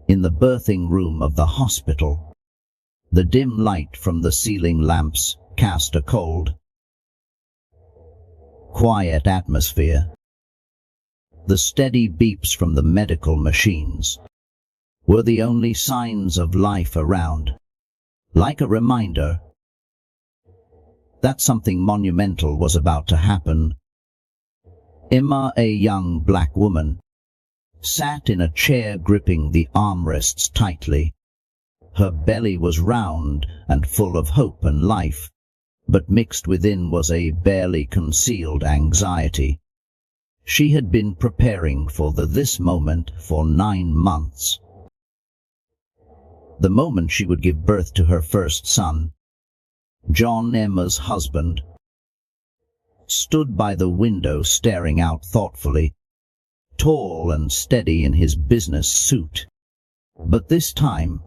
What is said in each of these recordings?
In the birthing room of the hospital, the dim light from the ceiling lamps cast a cold, quiet atmosphere. The steady beeps from the medical machines were the only signs of life around, like a reminder that something monumental was about to happen. Emma, a young black woman, sat in a chair gripping the armrests tightly. Her belly was round and full of hope and life, but mixed within was a barely concealed anxiety. She had been preparing for this moment for 9 months. The moment she would give birth to her first son. John, Emma's husband, stood by the window staring out thoughtfully, tall and steady in his business suit. But this time,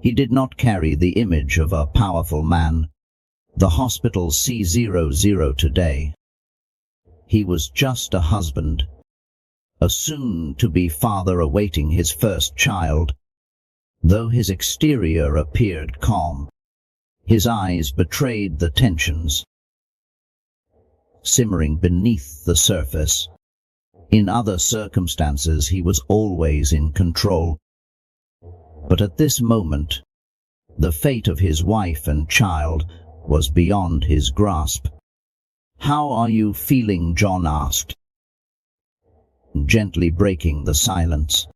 he did not carry the image of a powerful man, the hospital's C00 today. He was just a husband, a soon-to-be father awaiting his first child. Though his exterior appeared calm, his eyes betrayed the tensions simmering beneath the surface. In other circumstances he was always in control, but at this moment, the fate of his wife and child was beyond his grasp. "How are you feeling?" John asked, gently breaking the silence.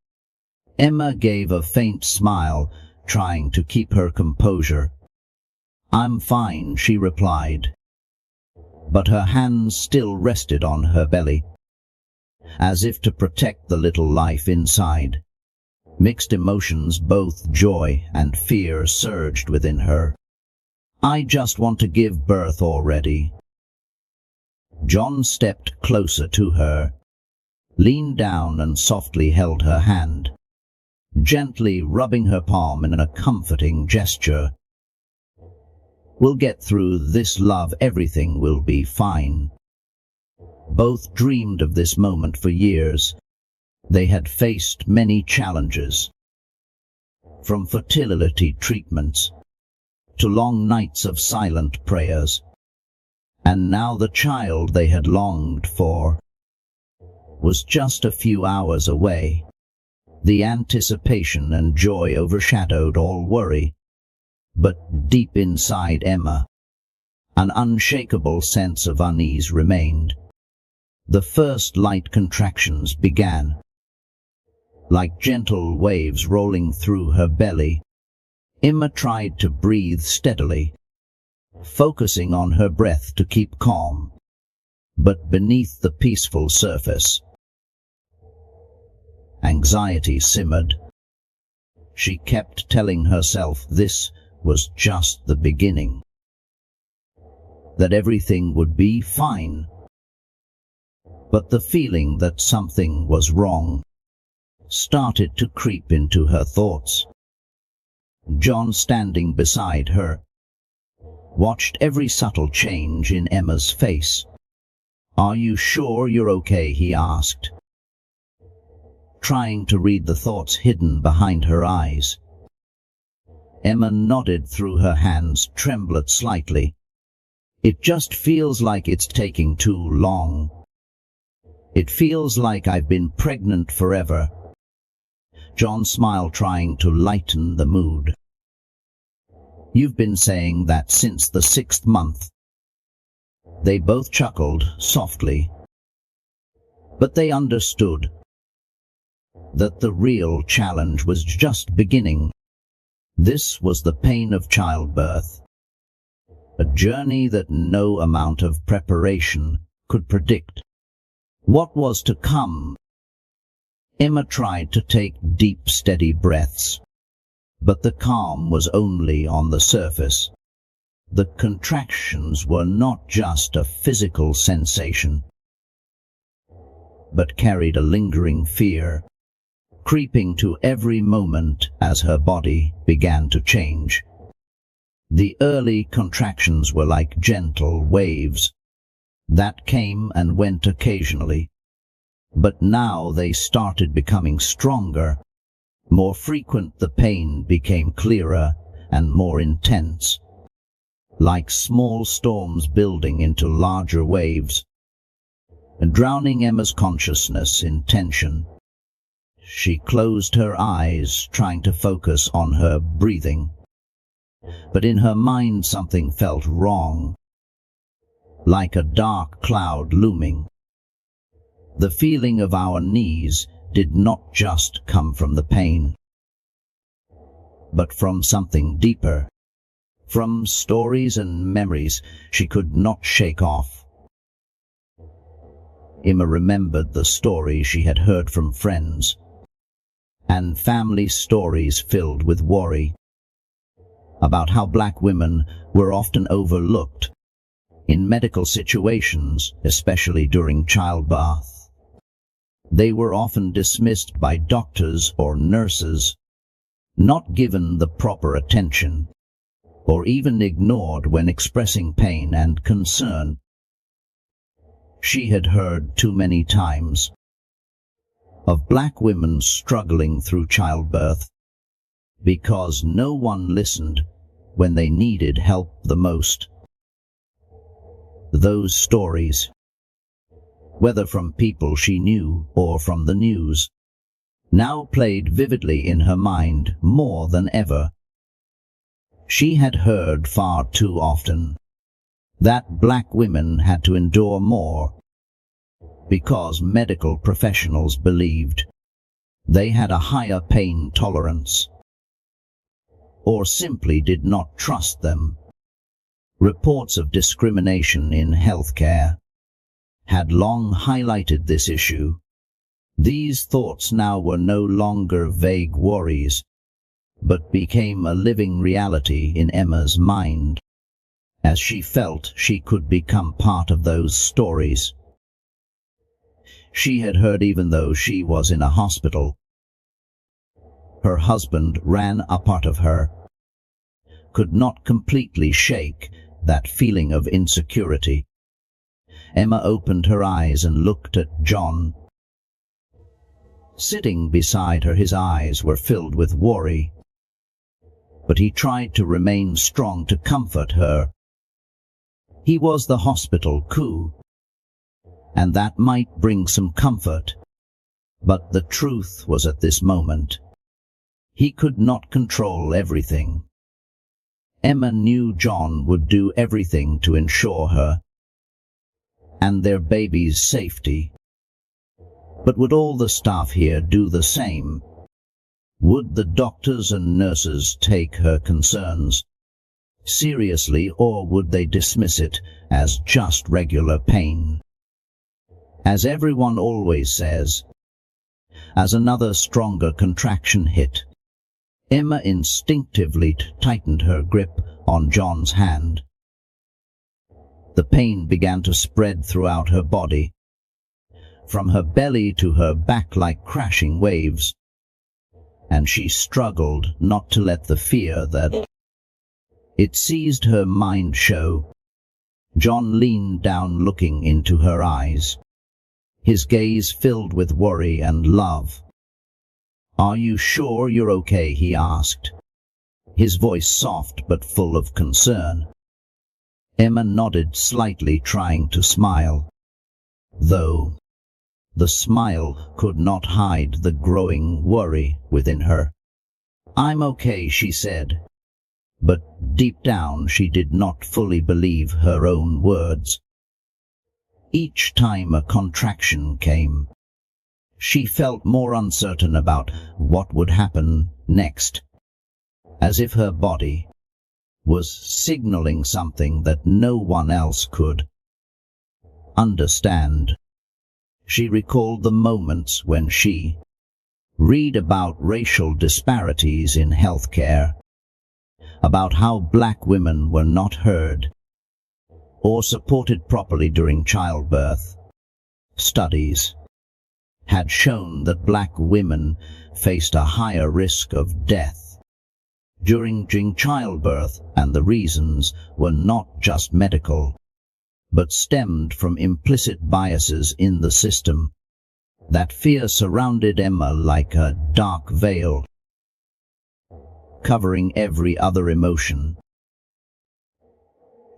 Emma gave a faint smile, trying to keep her composure. "I'm fine," she replied, but her hands still rested on her belly, as if to protect the little life inside. Mixed emotions, both joy and fear, surged within her. "I just want to give birth already." John stepped closer to her, leaned down and softly held her hand, gently rubbing her palm in a comforting gesture. "We'll get through this, love. Everything will be fine." Both dreamed of this moment for years. They had faced many challenges, from fertility treatments to long nights of silent prayers. And now the child they had longed for was just a few hours away. The anticipation and joy overshadowed all worry. But deep inside Emma, an unshakable sense of unease remained. The first light contractions began, like gentle waves rolling through her belly. Emma tried to breathe steadily, focusing on her breath to keep calm. But beneath the peaceful surface, anxiety simmered. She kept telling herself this was just the beginning, that everything would be fine. But the feeling that something was wrong started to creep into her thoughts. John, standing beside her, watched every subtle change in Emma's face. "Are you sure you're okay?" he asked, trying to read the thoughts hidden behind her eyes. Emma nodded through her hands, trembling slightly. "It just feels like it's taking too long. It feels like I've been pregnant forever." John smiled, trying to lighten the mood. "You've been saying that since the 6th month." They both chuckled softly, but they understood that the real challenge was just beginning. This was the pain of childbirth, a journey that no amount of preparation could predict. What was to come? Emma tried to take deep, steady breaths, but the calm was only on the surface. The contractions were not just a physical sensation, but carried a lingering fear, creeping to every moment as her body began to change. The early contractions were like gentle waves that came and went occasionally, but now they started becoming stronger, More frequent, the pain became clearer and more intense, like small storms building into larger waves, and drowning Emma's consciousness in tension. She closed her eyes, trying to focus on her breathing. But in her mind something felt wrong, like a dark cloud looming. The feeling of our knees did not just come from the pain, but from something deeper, from stories and memories she could not shake off. Emma remembered the stories she had heard from friends, and family stories filled with worry, about how black women were often overlooked in medical situations, especially during childbirth. They were often dismissed by doctors or nurses, not given the proper attention, or even ignored when expressing pain and concern. She had heard too many times of black women struggling through childbirth because no one listened when they needed help the most. Those stories, whether from people she knew or from the news, now played vividly in her mind more than ever. She had heard far too often that black women had to endure more because medical professionals believed they had a higher pain tolerance, or simply did not trust them. Reports of discrimination in healthcare had long highlighted this issue. These thoughts now were no longer vague worries, but became a living reality in Emma's mind, as she felt she could become part of those stories. She had heard even though she was in a hospital. Her husband ran a part of her, could not completely shake that feeling of insecurity. Emma opened her eyes and looked at John. Sitting beside her, his eyes were filled with worry, but he tried to remain strong to comfort her. He was the hospital coup, and that might bring some comfort, but the truth was at this moment, he could not control everything. Emma knew John would do everything to ensure her and their baby's safety. But would all the staff here do the same? Would the doctors and nurses take her concerns seriously, or would they dismiss it as just regular pain? As everyone always says, as another stronger contraction hit, Emma instinctively tightened her grip on John's hand. The pain began to spread throughout her body, from her belly to her back like crashing waves, and she struggled not to let the fear that it seized her mind show. John leaned down, looking into her eyes, his gaze filled with worry and love. "Are you sure you're okay?" he asked, his voice soft but full of concern. Emma nodded slightly, trying to smile, though the smile could not hide the growing worry within her. "I'm okay," she said, but deep down she did not fully believe her own words. Each time a contraction came, she felt more uncertain about what would happen next, as if her body was signaling something that no one else could understand. She recalled the moments when she read about racial disparities in healthcare, about how black women were not heard or supported properly during childbirth. Studies had shown that black women faced a higher risk of death during childbirth, and the reasons were not just medical, but stemmed from implicit biases in the system. That fear surrounded Emma like a dark veil, covering every other emotion.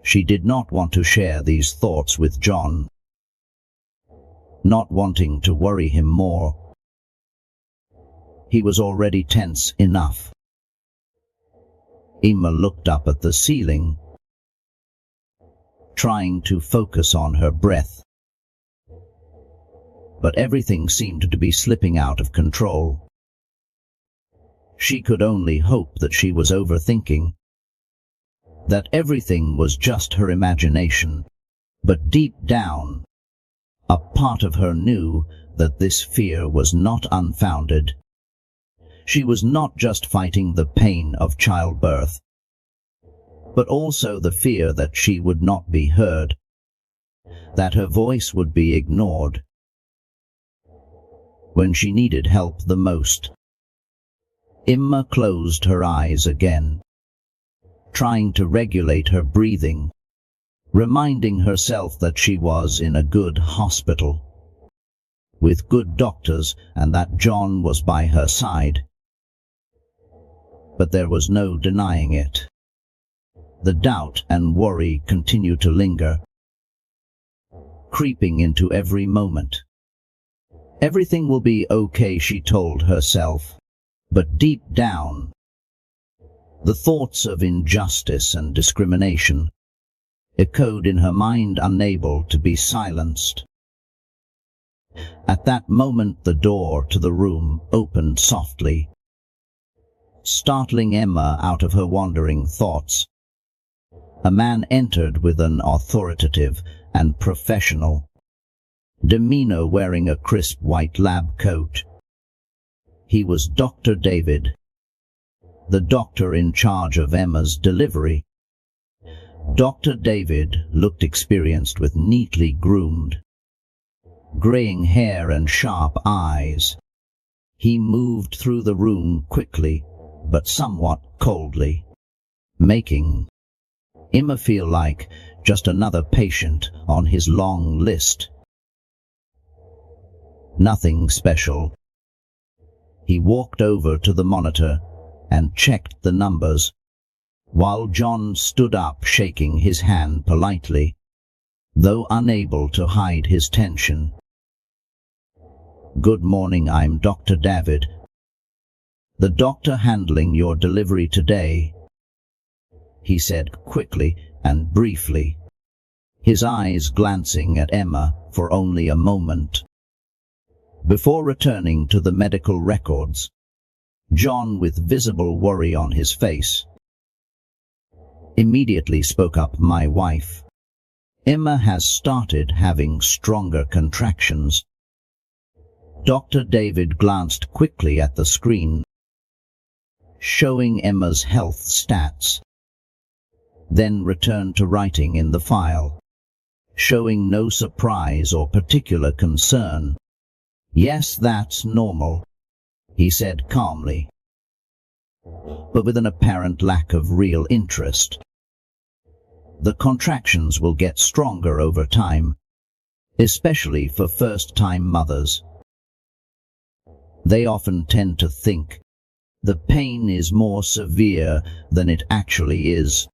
She did not want to share these thoughts with John, not wanting to worry him more. He was already tense enough. Emma looked up at the ceiling, trying to focus on her breath. But everything seemed to be slipping out of control. She could only hope that she was overthinking, that everything was just her imagination. But deep down, a part of her knew that this fear was not unfounded. She was not just fighting the pain of childbirth, but also the fear that she would not be heard, that her voice would be ignored when she needed help the most. Emma closed her eyes again, trying to regulate her breathing, reminding herself that she was in a good hospital, with good doctors, and that John was by her side. But there was no denying it. The doubt and worry continued to linger, creeping into every moment. Everything will be okay, she told herself, but deep down, the thoughts of injustice and discrimination echoed in her mind, unable to be silenced. At that moment, the door to the room opened softly, startling Emma out of her wandering thoughts. A man entered with an authoritative and professional demeanor, wearing a crisp white lab coat. He was Dr. David, the doctor in charge of Emma's delivery. Dr. David looked experienced, with neatly groomed, graying hair and sharp eyes. He moved through the room quickly, but somewhat coldly, making Emma feel like just another patient on his long list. Nothing special. He walked over to the monitor and checked the numbers, while John stood up, shaking his hand politely, though unable to hide his tension. "Good morning, I'm Dr. David, the doctor handling your delivery today," he said quickly and briefly, his eyes glancing at Emma for only a moment, before returning to the medical records. John, with visible worry on his face, immediately spoke up. "My wife, Emma, has started having stronger contractions." Dr. David glanced quickly at the screen, showing Emma's health stats, then returned to writing in the file, showing no surprise or particular concern. "Yes, that's normal," he said calmly, but with an apparent lack of real interest. "The contractions will get stronger over time, especially for first-time mothers. They often tend to think the pain is more severe than it actually is.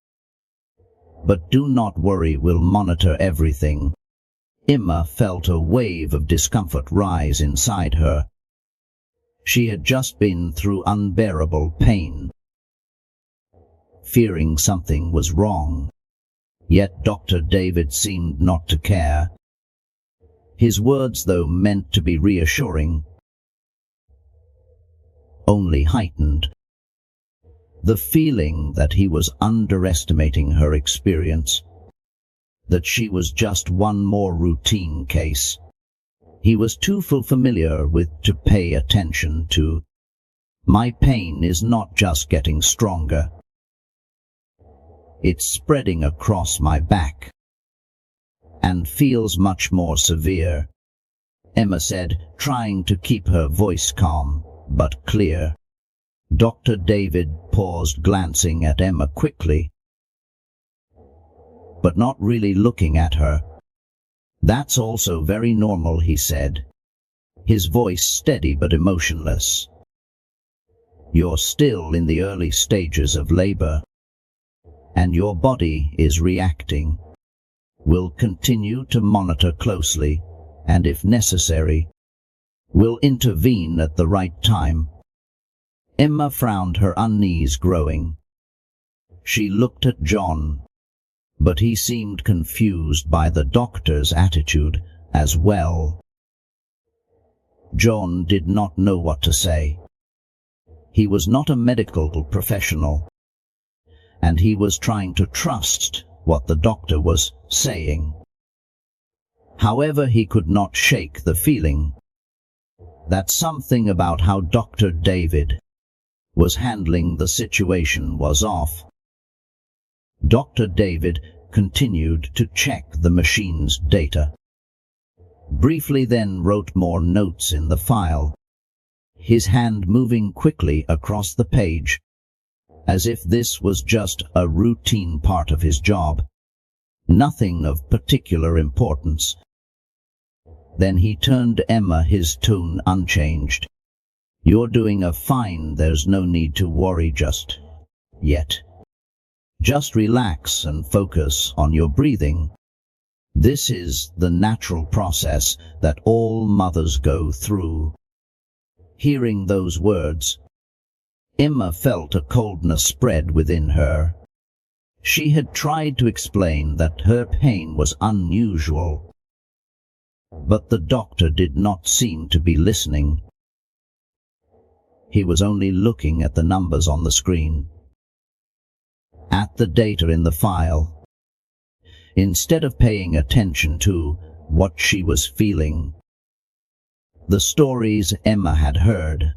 But do not worry, we'll monitor everything." Emma felt a wave of discomfort rise inside her. She had just been through unbearable pain, fearing something was wrong. Yet Dr. David seemed not to care. His words, though meant to be reassuring, only heightened the feeling that he was underestimating her experience, that she was just one more routine case he was too familiar with to pay attention to. "My pain is not just getting stronger. It's spreading across my back and feels much more severe," Emma said, trying to keep her voice calm but clear. Dr. David paused, glancing at Emma quickly, but not really looking at her. "That's also very normal," he said, his voice steady but emotionless. You're still in the early stages of labor, and your body is reacting. We'll continue to monitor closely, and if necessary, we'll intervene at the right time." Emma frowned, her unease growing. She looked at John, but he seemed confused by the doctor's attitude as well. John did not know what to say. He was not a medical professional, and he was trying to trust what the doctor was saying. However, he could not shake the feeling that something about how Dr. David was handling the situation was off. Dr. David continued to check the machine's data. Briefly then wrote more notes in the file, his hand moving quickly across the page, as if this was just a routine part of his job, nothing of particular importance. Then he turned to Emma, his tone unchanged. "You're doing fine, there's no need to worry just yet. Just relax and focus on your breathing. This is the natural process that all mothers go through." Hearing those words, Emma felt a coldness spread within her. She had tried to explain that her pain was unusual, but the doctor did not seem to be listening. He was only looking at the numbers on the screen, at the data in the file, instead of paying attention to what she was feeling. The stories Emma had heard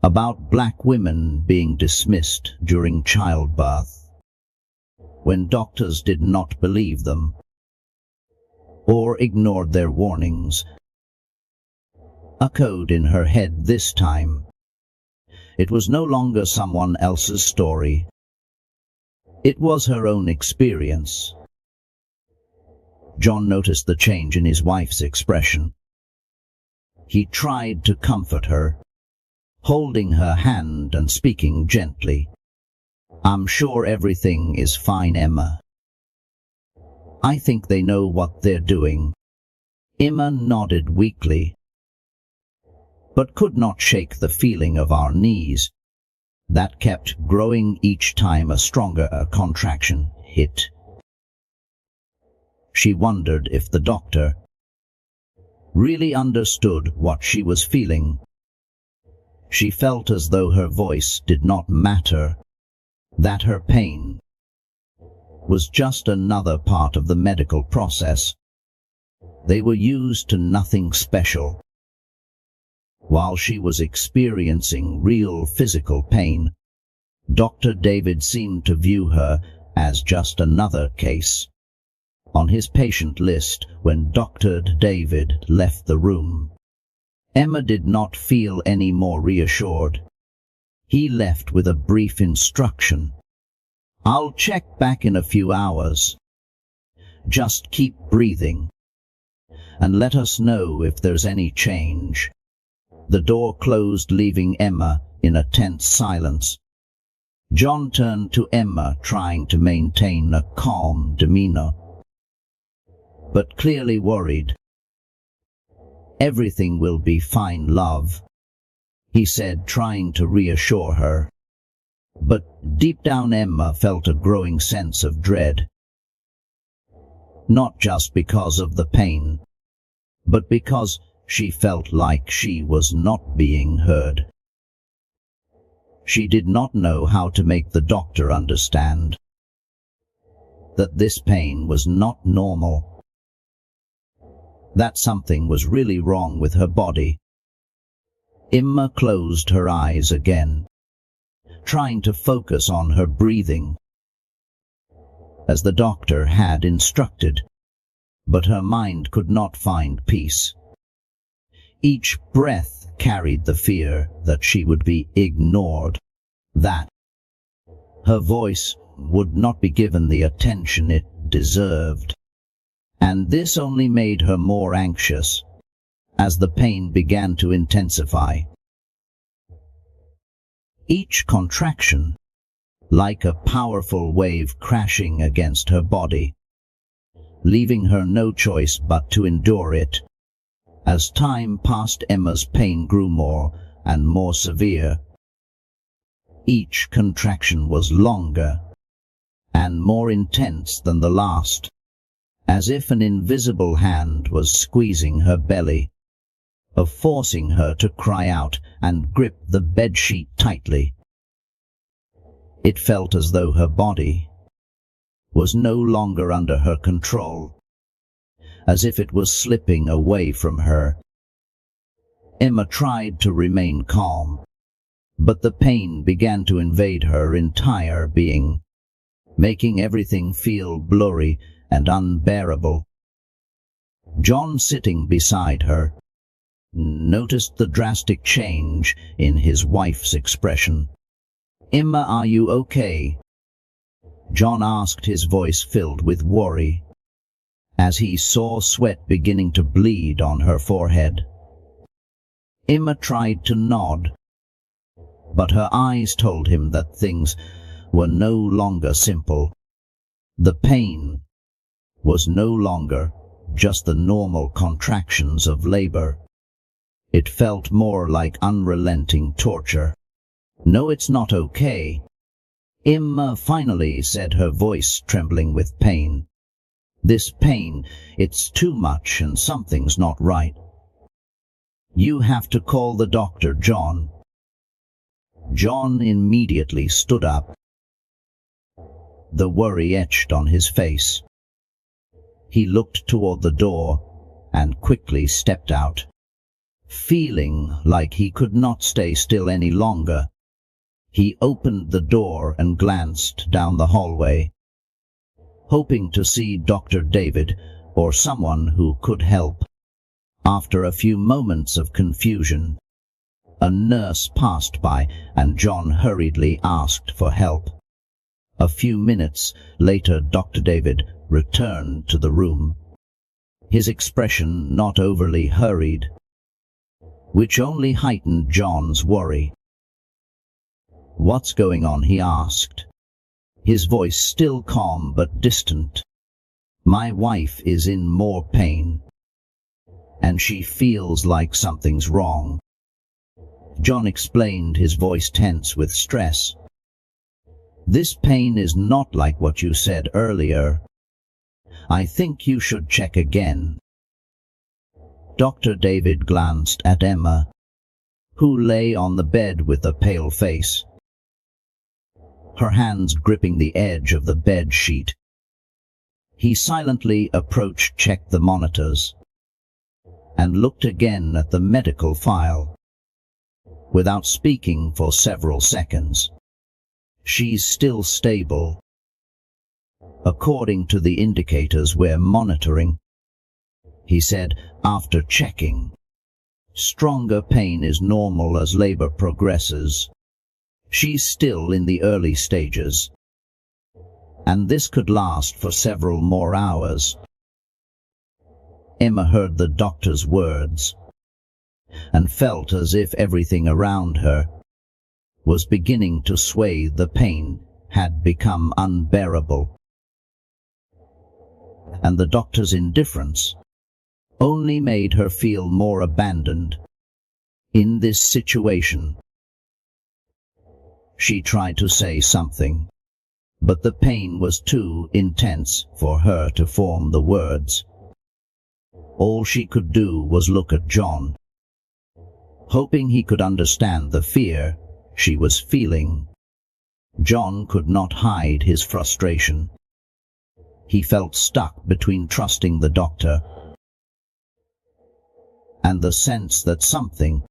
about black women being dismissed during childbirth, when doctors did not believe them or ignored their warnings, echoed in her head this time. It was no longer someone else's story. It was her own experience. John noticed the change in his wife's expression. He tried to comfort her, holding her hand and speaking gently. "I'm sure everything is fine, Emma. I think they know what they're doing." Emma nodded weakly, but could not shake the feeling of unease that kept growing each time a stronger contraction hit. She wondered if the doctor really understood what she was feeling. She felt as though her voice did not matter, that her pain was just another part of the medical process. They were used to nothing special. While she was experiencing real physical pain, Dr. David seemed to view her as just another case on his patient list. When Dr. David left the room, Emma did not feel any more reassured. He left with a brief instruction. "I'll check back in a few hours. Just keep breathing, and let us know if there's any change." The door closed, leaving Emma in a tense silence. John turned to Emma, trying to maintain a calm demeanor, but clearly worried. "Everything will be fine, love," he said, trying to reassure her. But deep down Emma felt a growing sense of dread. Not just because of the pain, but because she felt like she was not being heard. She did not know how to make the doctor understand that this pain was not normal, that something was really wrong with her body. Emma closed her eyes again, trying to focus on her breathing, as the doctor had instructed, but her mind could not find peace. Each breath carried the fear that she would be ignored, that her voice would not be given the attention it deserved. And this only made her more anxious as the pain began to intensify. each contraction like a powerful wave crashing against her body, leaving her no choice but to endure it. As time passed, Emma's pain grew more and more severe. Each contraction was longer and more intense than the last, as if an invisible hand was squeezing her belly, forcing her to cry out and grip the bedsheet tightly. It felt as though her body was no longer under her control, as if it was slipping away from her. Emma tried to remain calm, but the pain began to invade her entire being, making everything feel blurry and unbearable. John, sitting beside her, noticed the drastic change in his wife's expression. "Emma, are you okay?" John asked, his voice filled with worry, as he saw sweat beginning to bleed on her forehead. Emma tried to nod, but her eyes told him that things were no longer simple. The pain was no longer just the normal contractions of labor. It felt more like unrelenting torture. "No, it's not okay," Emma finally said, her voice trembling with pain. "This pain, it's too much and something's not right. You have to call the doctor, John." John immediately stood up, the worry etched on his face. He looked toward the door and quickly stepped out, feeling like he could not stay still any longer. He opened the door and glanced down the hallway, hoping to see Dr. David or someone who could help. After a few moments of confusion, a nurse passed by and John hurriedly asked for help. A few minutes later, Dr. David returned to the room, his expression not overly hurried, which only heightened John's worry. "What's going on?" he asked, his voice still calm but distant. "My wife is in more pain, and she feels like something's wrong." John explained, his voice tense with stress. "This pain is not like what you said earlier. I think you should check again." Dr. David glanced at Emma, who lay on the bed with a pale face, her hands gripping the edge of the bed sheet. He silently approached, checked the monitors, and looked again at the medical file. Without speaking for several seconds, "She's still stable, according to the indicators we're monitoring," he said after checking. "Stronger pain is normal as labor progresses. She's still in the early stages, and this could last for several more hours." Emma heard the doctor's words and felt as if everything around her was beginning to sway. The pain had become unbearable, and the doctor's indifference only made her feel more abandoned in this situation. She tried to say something, but the pain was too intense for her to form the words. All she could do was look at John, hoping he could understand the fear she was feeling. John could not hide his frustration. He felt stuck between trusting the doctor and the sense that something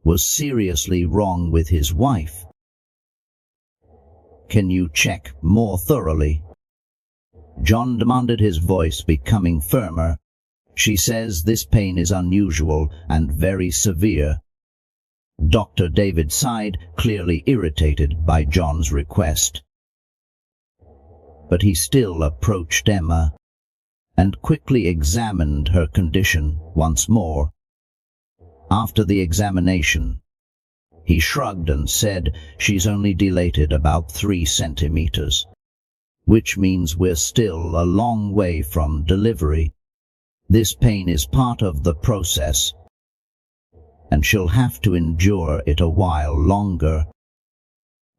was seriously wrong with his wife. "Can you check more thoroughly?" John demanded, his voice becoming firmer. "She says this pain is unusual and very severe." Dr. David sighed, clearly irritated by John's request. But he still approached Emma and quickly examined her condition once more. After the examination, He shrugged and said, "She's only dilated about 3 centimeters, which means we're still a long way from delivery. This pain is part of the process, and she'll have to endure it a while longer.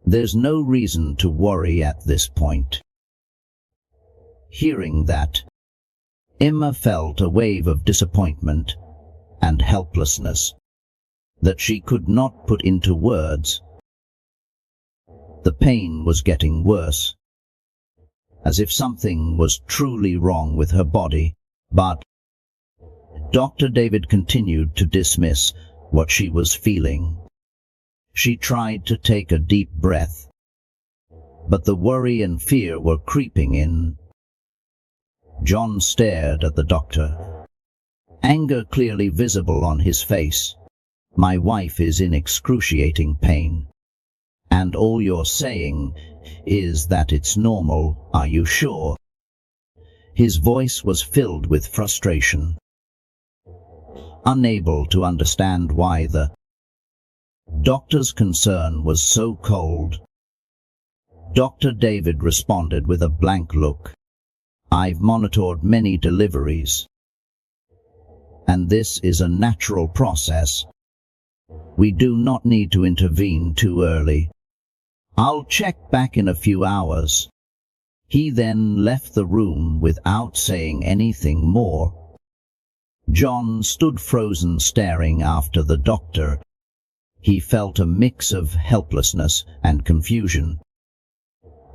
There's no reason to worry at this point." Hearing that, Emma felt a wave of disappointment and helplessness that she could not put into words. The pain was getting worse, as if something was truly wrong with her body, but Dr. David continued to dismiss what she was feeling. She tried to take a deep breath, but the worry and fear were creeping in. John stared at the doctor, anger clearly visible on his face. "My wife is in excruciating pain, and all you're saying is that it's normal. Are you sure?" His voice was filled with frustration. Unable to understand why the doctor's concern was so cold, Dr. David responded with a blank look. "I've monitored many deliveries, and this is a natural process. We do not need to intervene too early. I'll check back in a few hours." He then left the room without saying anything more. John stood frozen, staring after the doctor. He felt a mix of helplessness and confusion,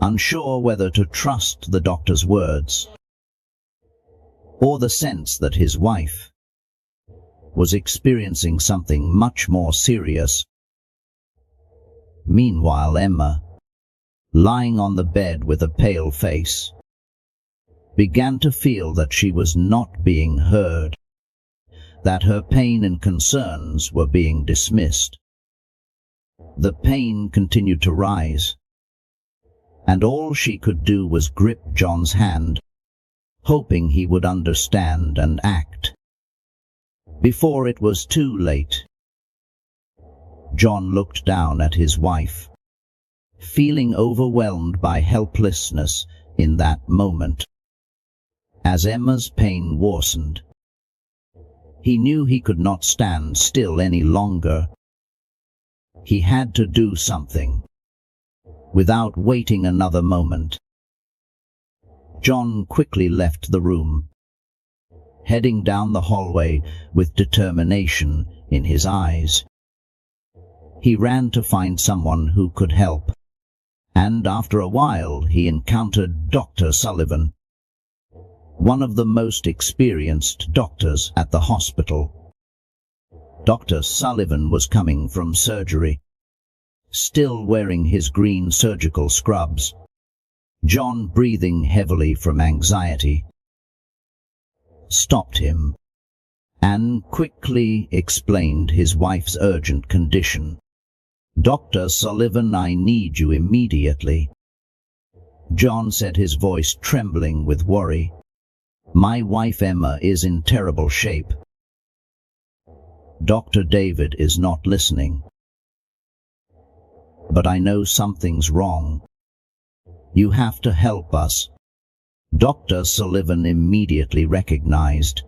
unsure whether to trust the doctor's words or the sense that his wife was experiencing something much more serious. Meanwhile, Emma, lying on the bed with a pale face, began to feel that she was not being heard, that her pain and concerns were being dismissed. The pain continued to rise, and all she could do was grip John's hand, hoping he would understand and act. Before it was too late, John looked down at his wife, feeling overwhelmed by helplessness in that moment. As Emma's pain worsened, he knew he could not stand still any longer. He had to do something. Without waiting another moment, John quickly left the room, heading down the hallway with determination in his eyes. He ran to find someone who could help, and after a while he encountered Dr. Sullivan, one of the most experienced doctors at the hospital. Dr. Sullivan was coming from surgery, still wearing his green surgical scrubs. John, breathing heavily from anxiety, stopped him and quickly explained his wife's urgent condition. "Dr. Sullivan, I need you immediately," John said, his voice trembling with worry. "My wife Emma is in terrible shape." Dr. David is not listening. "But I know something's wrong. You have to help us." Dr. Sullivan immediately recognized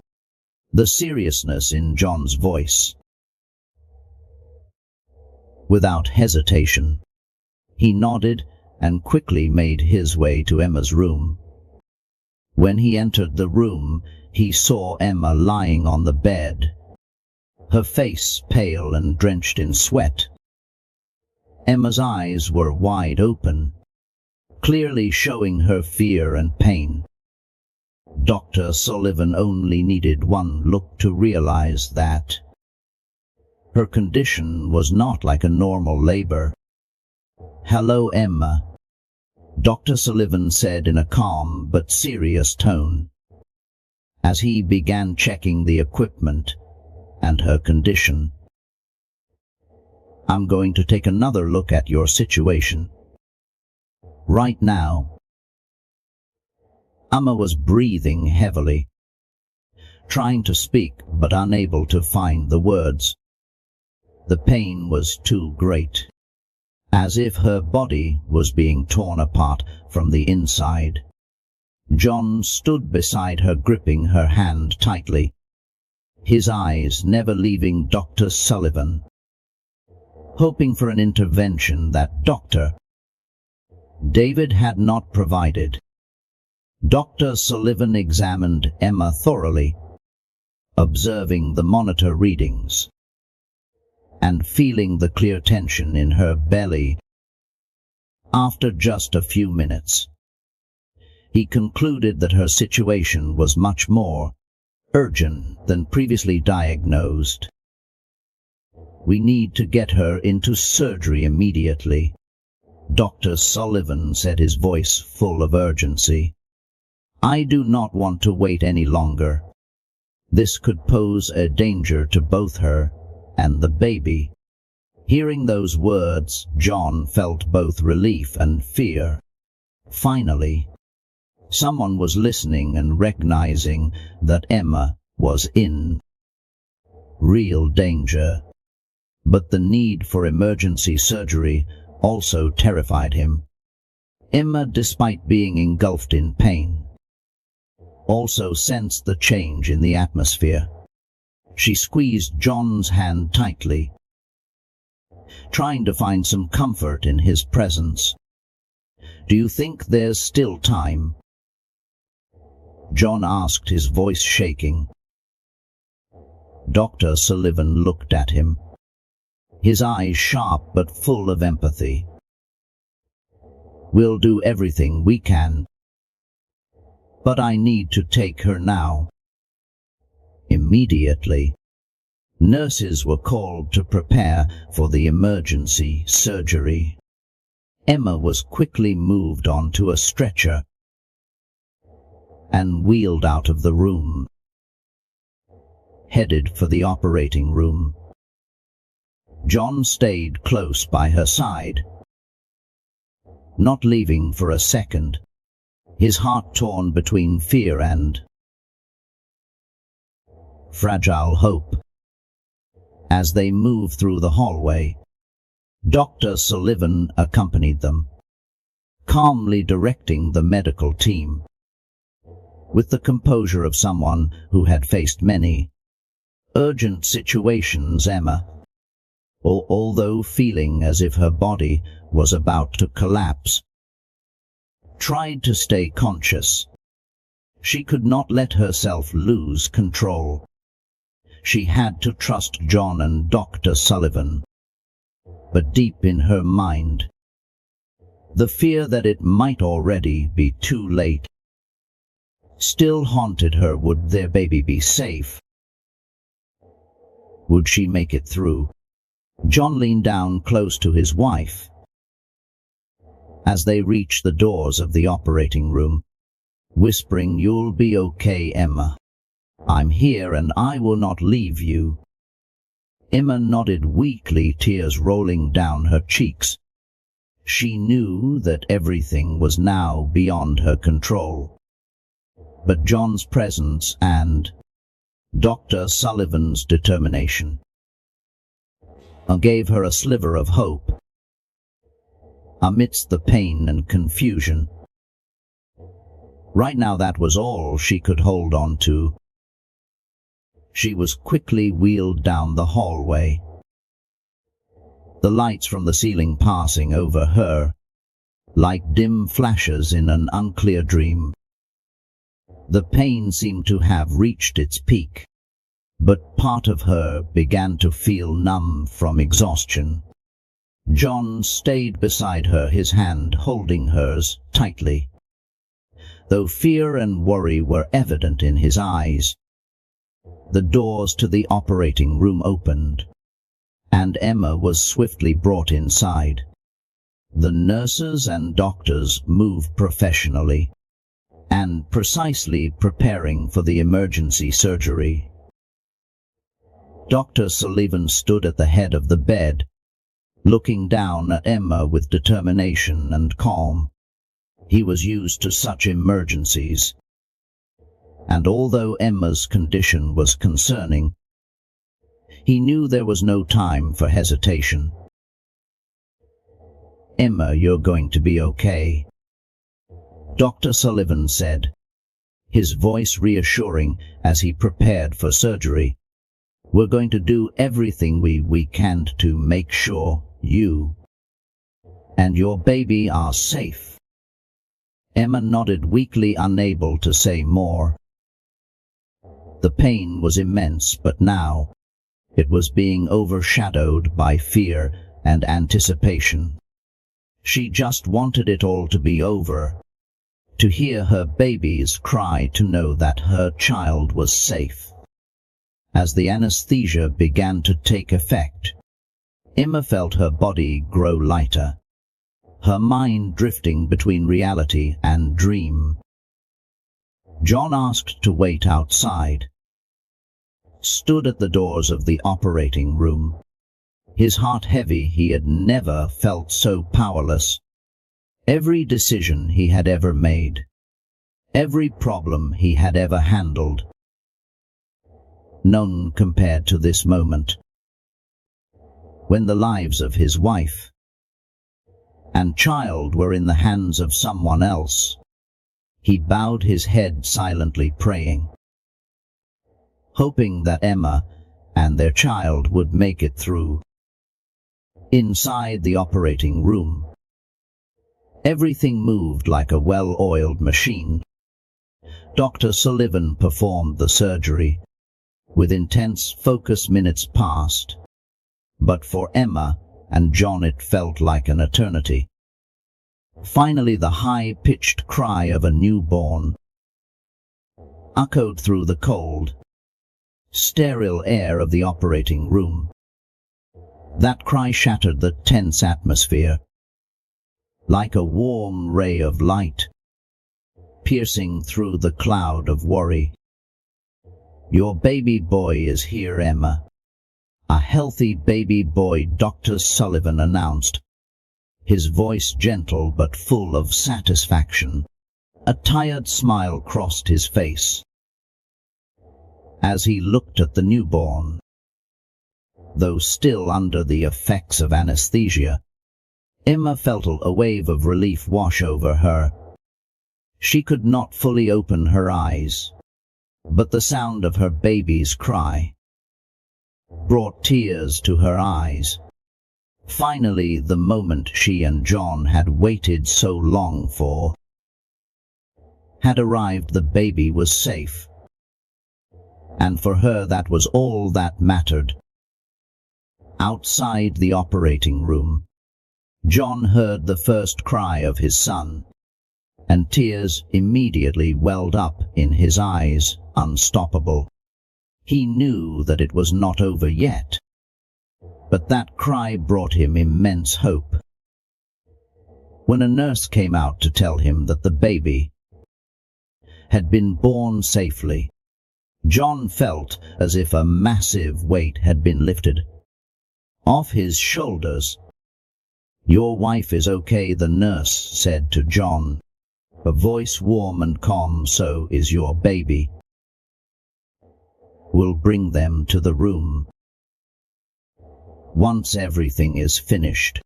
the seriousness in John's voice. Without hesitation, he nodded and quickly made his way to Emma's room. When he entered the room, he saw Emma lying on the bed, her face pale and drenched in sweat. Emma's eyes were wide open, clearly showing her fear and pain. Dr. Sullivan only needed one look to realize that her condition was not like a normal labor. "Hello, Emma," Dr. Sullivan said in a calm but serious tone, as he began checking the equipment and her condition. "I'm going to take another look at your situation right now." Emma was breathing heavily, trying to speak but unable to find the words. The pain was too great, as if her body was being torn apart from the inside. John stood beside her, gripping her hand tightly, his eyes never leaving Dr. Sullivan, hoping for an intervention that Dr. David had not provided. Dr. Sullivan examined Emma thoroughly, observing the monitor readings and feeling the clear tension in her belly. After just a few minutes, he concluded that her situation was much more urgent than previously diagnosed. "We need to get her into surgery immediately," Dr. Sullivan said, his voice full of urgency. "I do not want to wait any longer. This could pose a danger to both her and the baby." Hearing those words, John felt both relief and fear. Finally, someone was listening and recognizing that Emma was in real danger. But the need for emergency surgery also terrified him. Emma, despite being engulfed in pain, also sensed the change in the atmosphere. She squeezed John's hand tightly, trying to find some comfort in his presence. "Do you think there's still time?" John asked, his voice shaking. Dr. Sullivan looked at him, his eyes sharp but full of empathy. "We'll do everything we can, but I need to take her now." Immediately, nurses were called to prepare for the emergency surgery. Emma was quickly moved onto a stretcher and wheeled out of the room, headed for the operating room. John stayed close by her side, not leaving for a second, his heart torn between fear and fragile hope. As they moved through the hallway, Dr. Sullivan accompanied them, calmly directing the medical team. With the composure of someone who had faced many urgent situations, Emma, although feeling as if her body was about to collapse, tried to stay conscious. She could not let herself lose control. She had to trust John and Dr. Sullivan. But deep in her mind, the fear that it might already be too late still haunted her. Would their baby be safe? Would she make it through? John leaned down close to his wife as they reached the doors of the operating room, whispering, "You'll be okay, Emma. I'm here and I will not leave you." Emma nodded weakly, tears rolling down her cheeks. She knew that everything was now beyond her control. But John's presence and Dr. Sullivan's determination gave her a sliver of hope. Amidst the pain and confusion, right now that was all she could hold on to. She was quickly wheeled down the hallway, the lights from the ceiling passing over her like dim flashes in an unclear dream. The pain seemed to have reached its peak, but part of her began to feel numb from exhaustion. John stayed beside her, his hand holding hers tightly. Though fear and worry were evident in his eyes, the doors to the operating room opened, and Emma was swiftly brought inside. The nurses and doctors moved professionally and precisely, preparing for the emergency surgery. Dr. Sullivan stood at the head of the bed, looking down at Emma with determination and calm. He was used to such emergencies, and although Emma's condition was concerning, He knew there was no time for hesitation. "Emma, you're going to be okay," Dr. Sullivan said, his voice reassuring as he prepared for surgery. "We're going to do everything we can to make sure you and your baby are safe." Emma nodded weakly, unable to say more. The pain was immense, but now it was being overshadowed by fear and anticipation. She just wanted it all to be over, to hear her baby's cry, to know that her child was safe. As the anesthesia began to take effect, Emma felt her body grow lighter, her mind drifting between reality and dream. John asked to wait outside, stood at the doors of the operating room, his heart heavy. He had never felt so powerless. Every decision he had ever made, every problem he had ever handled, none compared to this moment, when the lives of his wife and child were in the hands of someone else. He bowed his head, silently praying, hoping that Emma and their child would make it through. Inside the operating room, everything moved like a well-oiled machine. Dr. Sullivan performed the surgery with intense focus. Minutes passed, but for Emma and John it felt like an eternity. Finally, the high-pitched cry of a newborn echoed through the cold, sterile air of the operating room. That cry shattered the tense atmosphere, like a warm ray of light, piercing through the cloud of worry. "Your baby boy is here, Emma. A healthy baby boy," Dr. Sullivan announced, his voice gentle but full of satisfaction. A tired smile crossed his face as he looked at the newborn. Though still under the effects of anesthesia, Emma felt a wave of relief wash over her. She could not fully open her eyes, but the sound of her baby's cry brought tears to her eyes. Finally, the moment she and John had waited so long for had arrived. The baby was safe, and for her that was all that mattered. Outside the operating room, John heard the first cry of his son, and tears immediately welled up in his eyes, unstoppable. He knew that it was not over yet, but that cry brought him immense hope. When a nurse came out to tell him that the baby had been born safely, John felt as if a massive weight had been lifted off his shoulders. "Your wife is okay," the nurse said to John, her voice warm and calm. "So is your baby. We'll bring them to the room once everything is finished."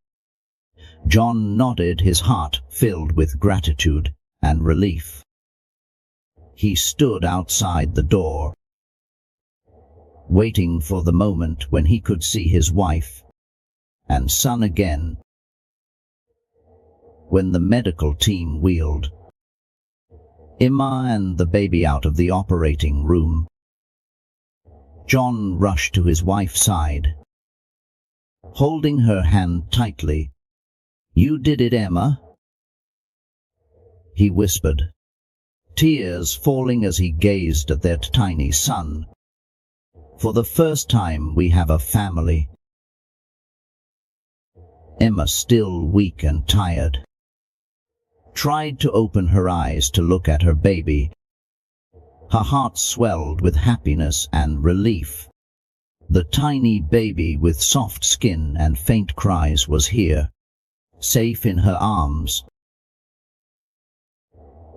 John nodded, his heart filled with gratitude and relief. He stood outside the door, waiting for the moment when he could see his wife and son again. When the medical team wheeled Emma and the baby out of the operating room, John rushed to his wife's side, holding her hand tightly. "You did it, Emma," he whispered, tears falling as he gazed at their tiny son. "For the first time we have a family." Emma, still weak and tired, tried to open her eyes to look at her baby. Her heart swelled with happiness and relief. The tiny baby with soft skin and faint cries was here, safe in her arms.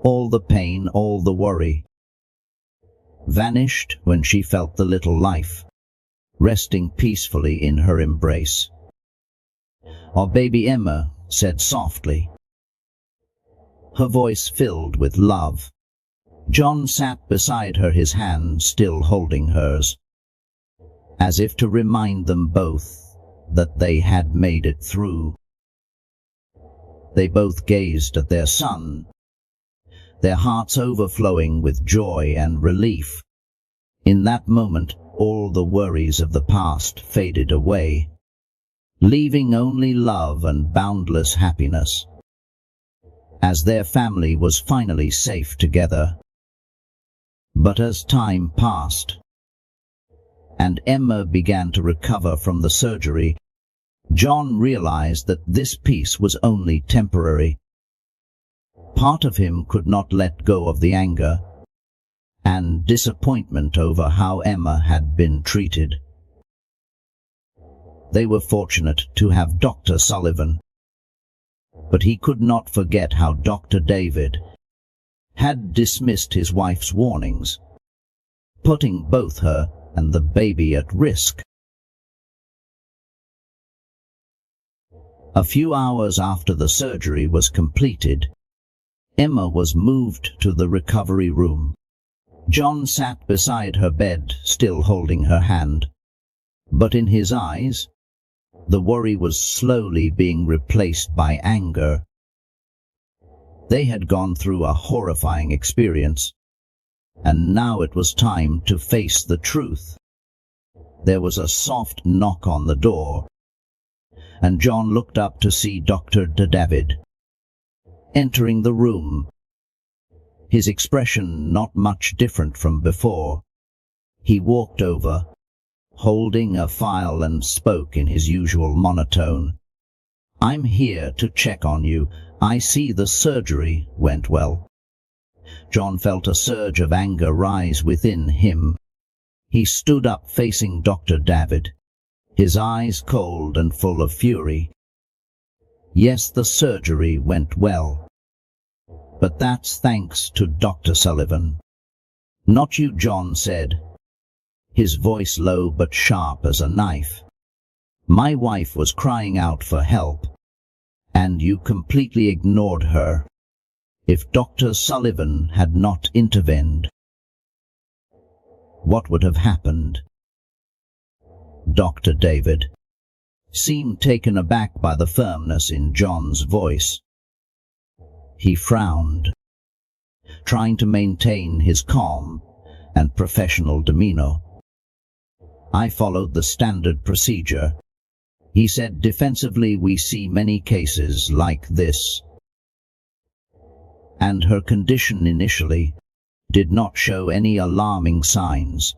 All the pain, all the worry, vanished when she felt the little life resting peacefully in her embrace. "Our baby Emma," said softly, her voice filled with love. John sat beside her, his hand still holding hers, as if to remind them both that they had made it through. They both gazed at their son, their hearts overflowing with joy and relief. In that moment, all the worries of the past faded away, leaving only love and boundless happiness, as their family was finally safe together. But as time passed, and Emma began to recover from the surgery, John realized that this peace was only temporary. Part of him could not let go of the anger and disappointment over how Emma had been treated. They were fortunate to have Dr. Sullivan, but he could not forget how Dr. David had dismissed his wife's warnings, putting both her and the baby at risk. A few hours after the surgery was completed, Emma was moved to the recovery room. John sat beside her bed, still holding her hand, but in his eyes, the worry was slowly being replaced by anger. They had gone through a horrifying experience, and now it was time to face the truth. There was a soft knock on the door, and John looked up to see Dr. David entering the room, his expression not much different from before. He walked over, holding a file, and spoke in his usual monotone. "I'm here to check on you. I see the surgery went well." John felt a surge of anger rise within him. He stood up facing Dr. David, his eyes cold and full of fury. "Yes, the surgery went well, but that's thanks to Dr. Sullivan. Not you," John said, his voice low but sharp as a knife. "My wife was crying out for help, and you completely ignored her. If Dr. Sullivan had not intervened, what would have happened?" Dr. David seemed taken aback by the firmness in John's voice. He frowned, trying to maintain his calm and professional demeanor. "I followed the standard procedure," he said defensively. "We see many cases like this, and her condition initially did not show any alarming signs."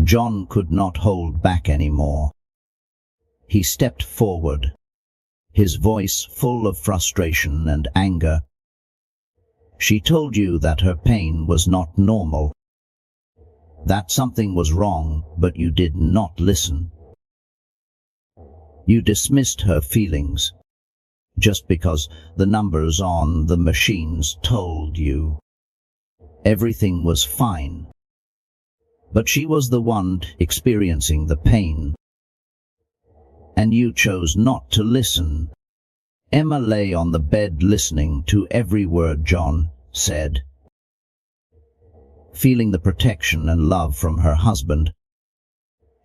John could not hold back anymore. He stepped forward, his voice full of frustration and anger. "She told you that her pain was not normal, that something was wrong, but you did not listen. You dismissed her feelings just because the numbers on the machines told you everything was fine. But she was the one experiencing the pain, and you chose not to listen." Emma lay on the bed listening to every word John said, feeling the protection and love from her husband.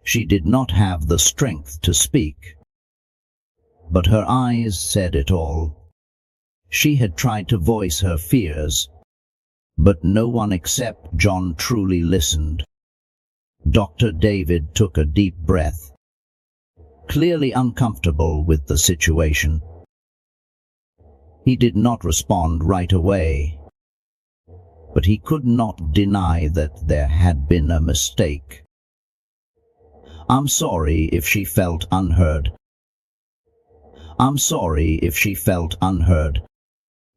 She did not have the strength to speak, but her eyes said it all. She had tried to voice her fears, but no one except John truly listened. Dr. David took a deep breath, clearly uncomfortable with the situation. He did not respond right away, but he could not deny that there had been a mistake. "I'm sorry if she felt unheard. I'm sorry if she felt unheard,"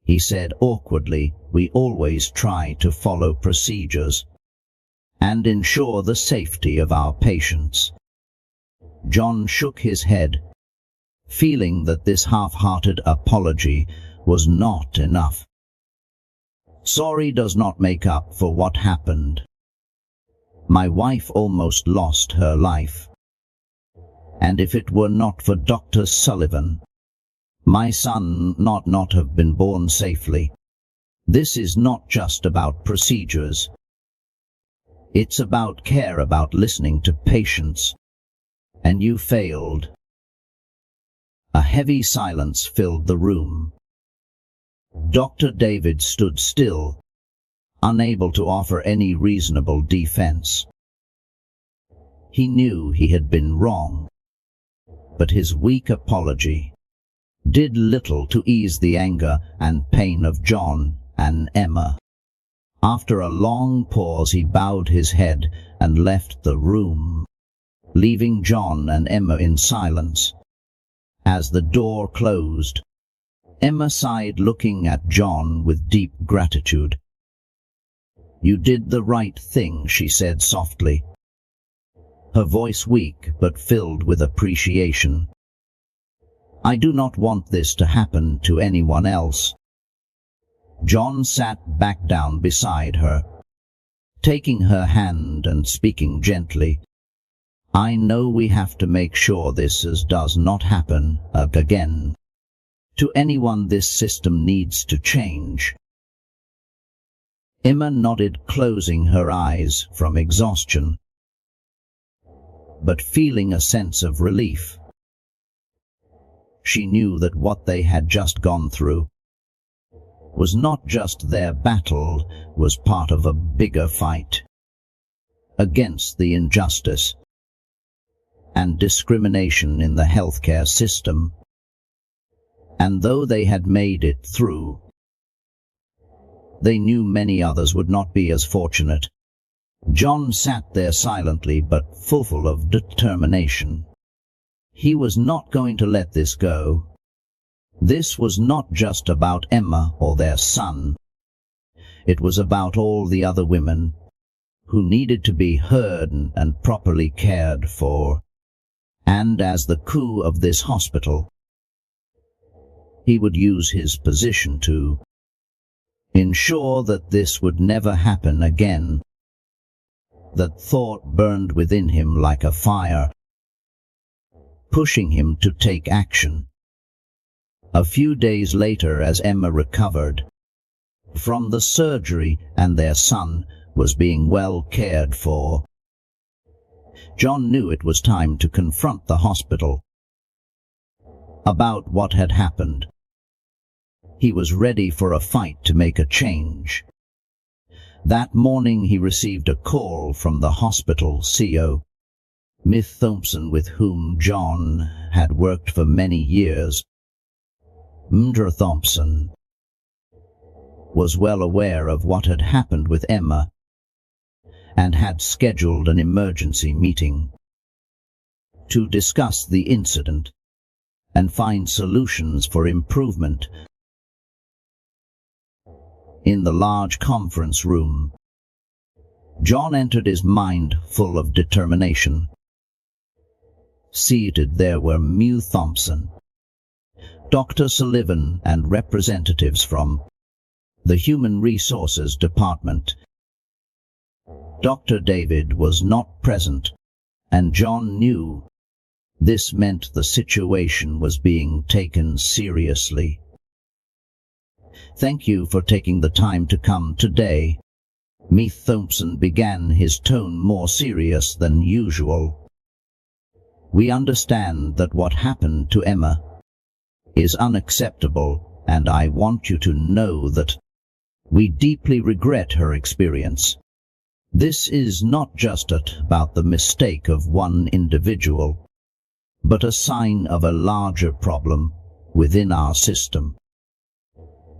he said awkwardly. "We always try to follow procedures and ensure the safety of our patients." John shook his head, feeling that this half-hearted apology was not enough. "Sorry does not make up for what happened. My wife almost lost her life. And if it were not for Dr. Sullivan, my son not have been born safely. This is not just about procedures. It's about care, about listening to patients. And you failed. A heavy silence filled the room. Dr. David stood still, unable to offer any reasonable defense. He knew he had been wrong, but his weak apology did little to ease the anger and pain of John and Emma. After a long pause, he bowed his head and left the room, leaving John and Emma in silence. As the door closed, Emma sighed, looking at John with deep gratitude. "You did the right thing," she said softly, her voice weak but filled with appreciation. "I do not want this to happen to anyone else." John sat back down beside her, taking her hand and speaking gently. "I know we have to make sure this does not happen again to anyone. This system needs to change." Emma nodded, closing her eyes from exhaustion, but feeling a sense of relief. She knew that what they had just gone through was not just their battle, was part of a bigger fight against the injustice and discrimination in the healthcare system. And though they had made it through, they knew many others would not be as fortunate. John sat there silently but full of determination. He was not going to let this go. This was not just about Emma or their son. It was about all the other women who needed to be heard and properly cared for. And as the coup of this hospital, he would use his position to ensure that this would never happen again. That thought burned within him like a fire, pushing him to take action. A few days later, as Emma recovered from the surgery and their son was being well cared for, John knew it was time to confront the hospital about what had happened. He was ready for a fight to make a change. That morning he received a call from the hospital CO, Miss Thompson, with whom John had worked for many years. Mr. Thompson was well aware of what had happened with Emma and had scheduled an emergency meeting to discuss the incident and find solutions for improvement. In the large conference room, John entered, his mind full of determination. Seated there were Miss Thompson, Dr. Sullivan, and representatives from the Human Resources Department. Dr. David was not present, and John knew this meant the situation was being taken seriously. "Thank you for taking the time to come today," Miss Thompson began, his tone more serious than usual. "We understand that what happened to Emma is unacceptable, and I want you to know that we deeply regret her experience. This is not just about the mistake of one individual, but a sign of a larger problem within our system."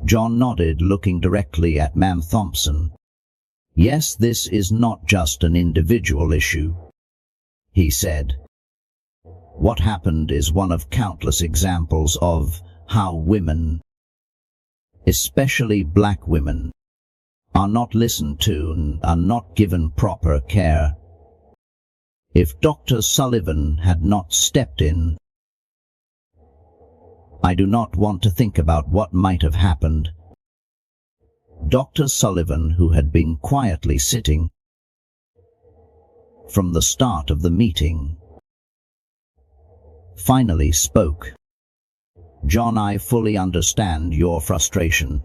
John nodded, looking directly at Ma'am Thompson. "Yes, this is not just an individual issue," he said. "What happened is one of countless examples of how women, especially black women, are not listened to and are not given proper care. If Dr. Sullivan had not stepped in, I do not want to think about what might have happened." Dr. Sullivan, who had been quietly sitting from the start of the meeting, finally spoke. "John, I fully understand your frustration.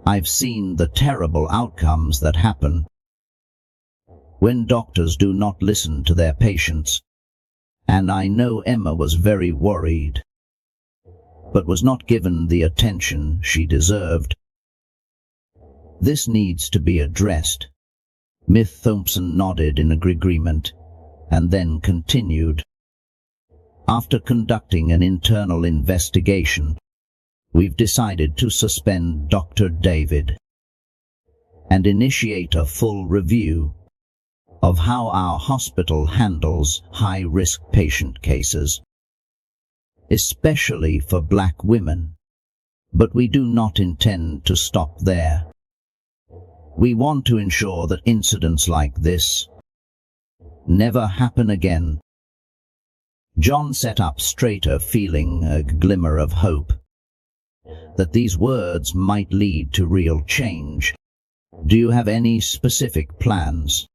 I've seen the terrible outcomes that happen when doctors do not listen to their patients, and I know Emma was very worried, but was not given the attention she deserved. This needs to be addressed." Miss Thompson nodded in agreement, and then continued. "After conducting an internal investigation, we've decided to suspend Dr. David and initiate a full review of how our hospital handles high-risk patient cases, especially for Black women. But we do not intend to stop there. We want to ensure that incidents like this never happen again." John sat up straighter, feeling a glimmer of hope that these words might lead to real change. "Do you have any specific plans?"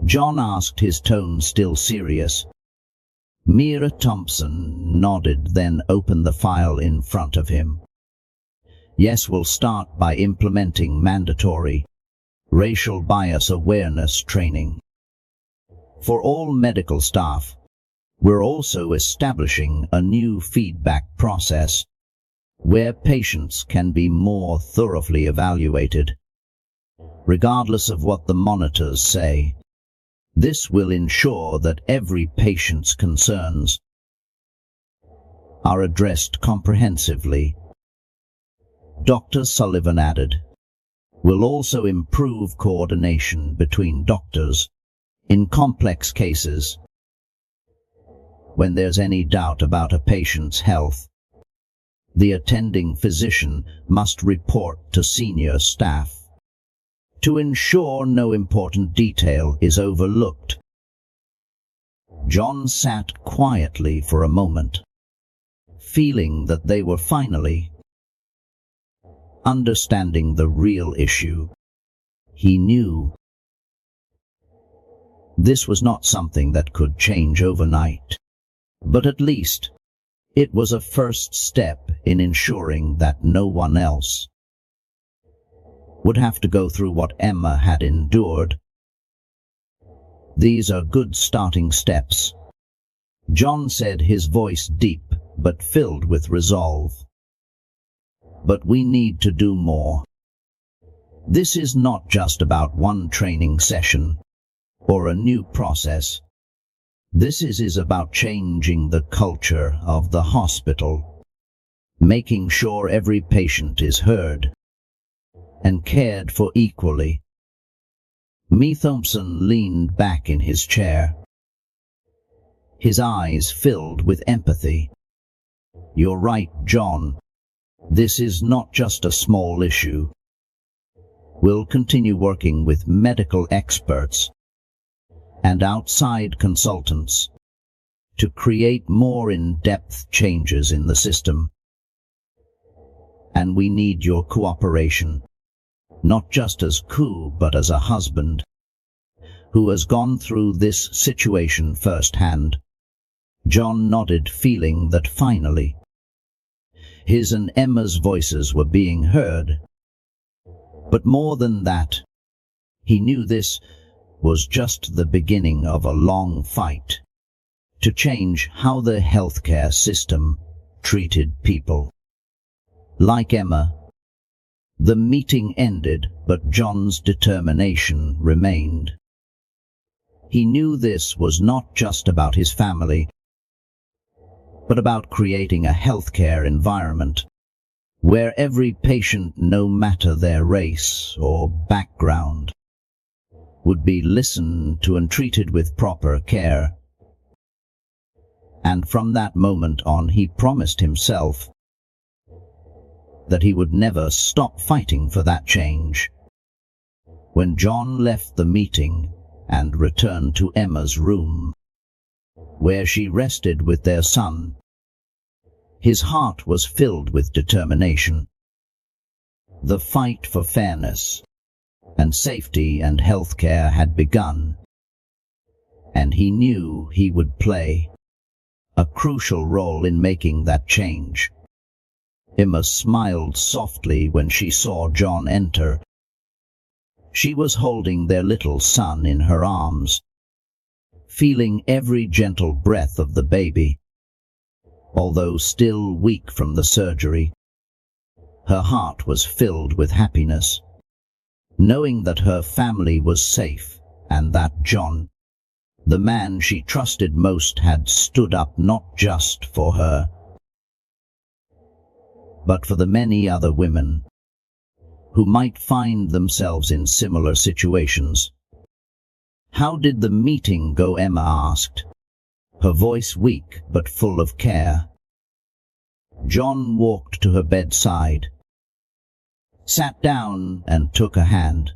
John asked, his tone still serious. Mira Thompson nodded, then opened the file in front of him. "Yes, we'll start by implementing mandatory racial bias awareness training for all medical staff. We're also establishing a new feedback process where patients can be more thoroughly evaluated, regardless of what the monitors say. This will ensure that every patient's concerns are addressed comprehensively." Dr. Sullivan added, "We'll also improve coordination between doctors in complex cases. When there's any doubt about a patient's health, the attending physician must report to senior staff to ensure no important detail is overlooked." John sat quietly for a moment, feeling that they were finally understanding the real issue. He knew this was not something that could change overnight, but at least it was a first step in ensuring that no one else would have to go through what Emma had endured. "These are good starting steps," John said, his voice deep but filled with resolve. "But we need to do more. This is not just about one training session or a new process. This is about changing the culture of the hospital, making sure every patient is heard and cared for equally." Miss Thompson leaned back in his chair, his eyes filled with empathy. "You're right, John. This is not just a small issue. We'll continue working with medical experts and outside consultants to create more in-depth changes in the system. And we need your cooperation, not just as Ku, but as a husband who has gone through this situation firsthand." John nodded, feeling that finally his and Emma's voices were being heard. But more than that, he knew this was just the beginning of a long fight to change how the healthcare system treated people like Emma. The meeting ended, but John's determination remained. He knew this was not just about his family, but about creating a healthcare environment where every patient, no matter their race or background, would be listened to and treated with proper care. And from that moment on, he promised himself that he would never stop fighting for that change. When John left the meeting and returned to Emma's room, where she rested with their son, his heart was filled with determination. The fight for fairness and safety and healthcare had begun, and he knew he would play a crucial role in making that change. Emma smiled softly when she saw John enter. She was holding their little son in her arms, feeling every gentle breath of the baby. Although still weak from the surgery, her heart was filled with happiness, knowing that her family was safe and that John, the man she trusted most, had stood up not just for her, but for the many other women who might find themselves in similar situations. "How did the meeting go?" Emma asked, her voice weak but full of care. John walked to her bedside, sat down and took her hand.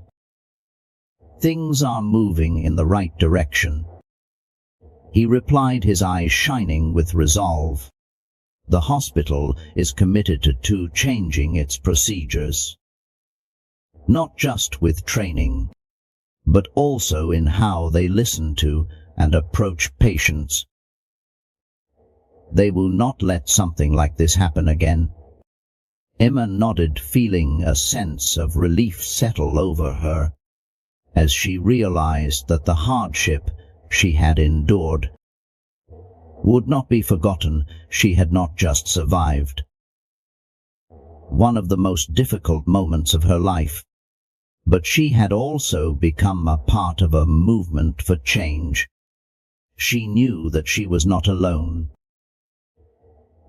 "Things are moving in the right direction," he replied, his eyes shining with resolve. "The hospital is committed to changing its procedures, not just with training, but also in how they listen to and approach patients. They will not let something like this happen again." Emma nodded, feeling a sense of relief settle over her as she realized that the hardship she had endured would not be forgotten. She had not just survived one of the most difficult moments of her life, but she had also become a part of a movement for change. She knew that she was not alone,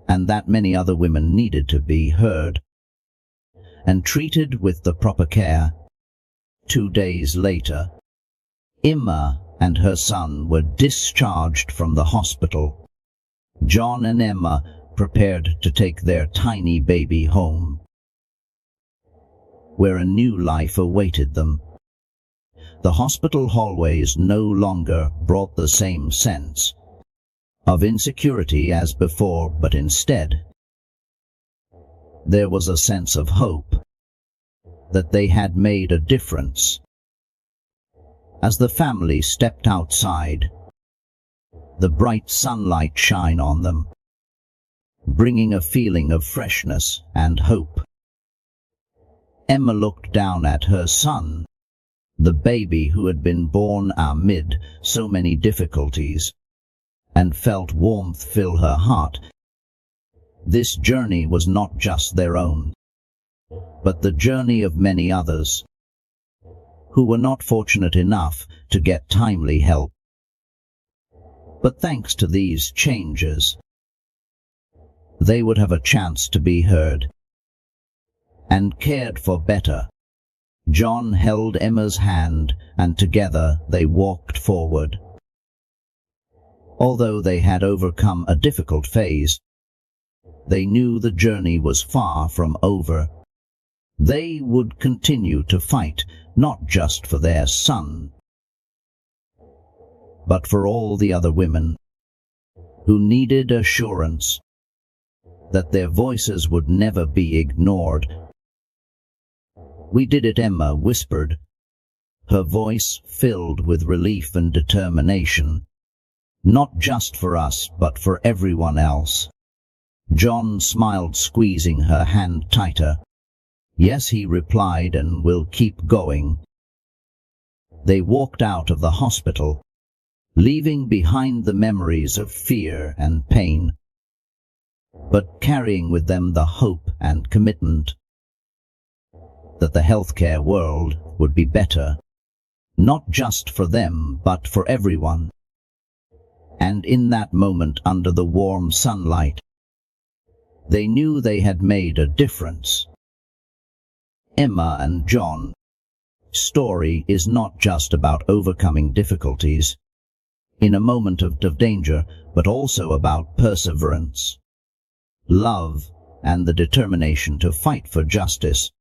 and that many other women needed to be heard and treated with the proper care. 2 days later, Emma and her son were discharged from the hospital. John and Emma prepared to take their tiny baby home, where a new life awaited them. The hospital hallways no longer brought the same sense of insecurity as before, but instead there was a sense of hope that they had made a difference. As the family stepped outside, the bright sunlight shone on them, bringing a feeling of freshness and hope. Emma looked down at her son, the baby who had been born amid so many difficulties, and felt warmth fill her heart. This journey was not just their own, but the journey of many others who were not fortunate enough to get timely help. But thanks to these changes, they would have a chance to be heard and cared for better. John held Emma's hand, and together they walked forward. Although they had overcome a difficult phase, they knew the journey was far from over. They would continue to fight, not just for their son, but for all the other women who needed assurance that their voices would never be ignored. "We did it," Emma whispered, her voice filled with relief and determination. "Not just for us, but for everyone else." John smiled, squeezing her hand tighter. "Yes," he replied, "and we'll keep going." They walked out of the hospital, leaving behind the memories of fear and pain, but carrying with them the hope and commitment that the healthcare world would be better, not just for them, but for everyone. And in that moment, under the warm sunlight, they knew they had made a difference. Emma and John's story is not just about overcoming difficulties in a moment of danger, but also about perseverance, love, and the determination to fight for justice.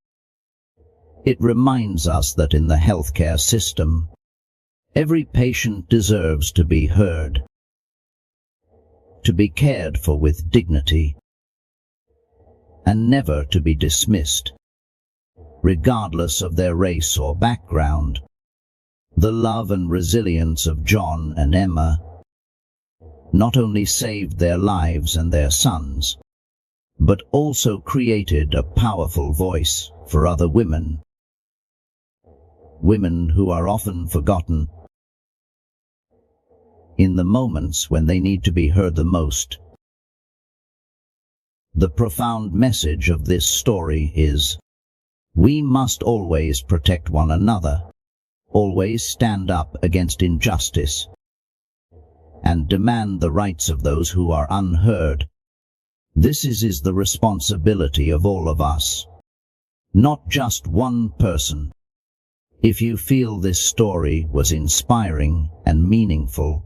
It reminds us that in the healthcare system, every patient deserves to be heard, to be cared for with dignity, and never to be dismissed, regardless of their race or background. The love and resilience of John and Emma not only saved their lives and their sons, but also created a powerful voice for other women. Women who are often forgotten in the moments when they need to be heard the most. The profound message of this story is, we must always protect one another, always stand up against injustice, and demand the rights of those who are unheard. This is the responsibility of all of us, not just one person. If you feel this story was inspiring and meaningful,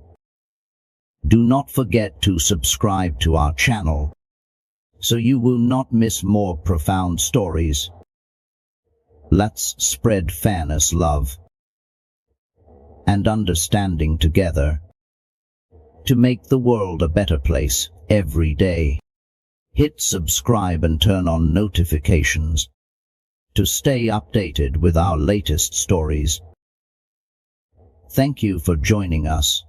do not forget to subscribe to our channel so you will not miss more profound stories. Let's spread fairness, love, and understanding together to make the world a better place every day. Hit subscribe and turn on notifications to stay updated with our latest stories. Thank you for joining us.